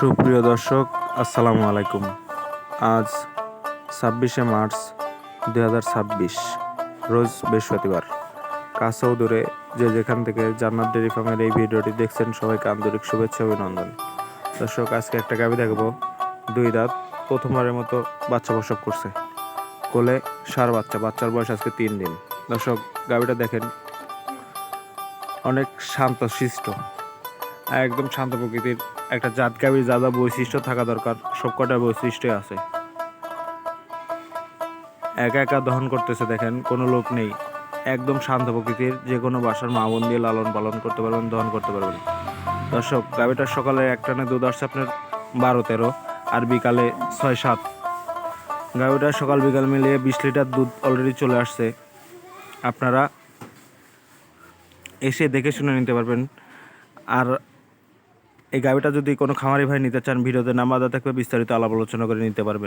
সুপ্রিয় দর্শক, আসসালামু আলাইকুম। আজ 26শে মার্চ 2026, রোজ বৃহস্পতিবার। কাছে ও দূরে যে যেখান থেকে জান্নাত ডেইরি ফার্মের এই ভিডিওটি দেখছেন, সবাইকে আন্তরিক শুভেচ্ছা অভিনন্দন। দর্শক, আজকে একটা গাভী দেখাবো, 2 দাঁত, প্রথমবারের মতো বাচ্চা প্রসব করছে। কোলে ষাঁড় বাচ্চা, বাচ্চার বয়স আজকে 3 দিন। দর্শক, গাভীটা দেখেন, অনেক শান্ত শিষ্ট, একদম শান্ত প্রকৃতির একটা জাত গাভীর যা যা বৈশিষ্ট্য থাকা দরকার সবকটা বৈশিষ্ট্য আছে। একা একা দহন করতেছে, দেখেন কোনো লোক নেই, একদম শান্ত প্রকৃতির। যে কোনো বাসার মা বোন দিয়ে লালন পালন করতে পারবেন, দহন করতে পারবেন। দর্শক, গাভীটার সকালে এক টানে দুধ আসছে আপনার 12-13, আর বিকালে 6-7। গাভীটার সকাল বিকাল মিলিয়ে 20 লিটার দুধ অলরেডি চলে আসছে। আপনারা এসে দেখে শুনে নিতে পারবেন। আর এই গাভীটা যদি কোনো খামারি ভাই নিতে চান, ভিডিওতে নাম্বার দেওয়া থাকবে, বিস্তারিত আলাপ আলোচনা করে নিতে পারবেন।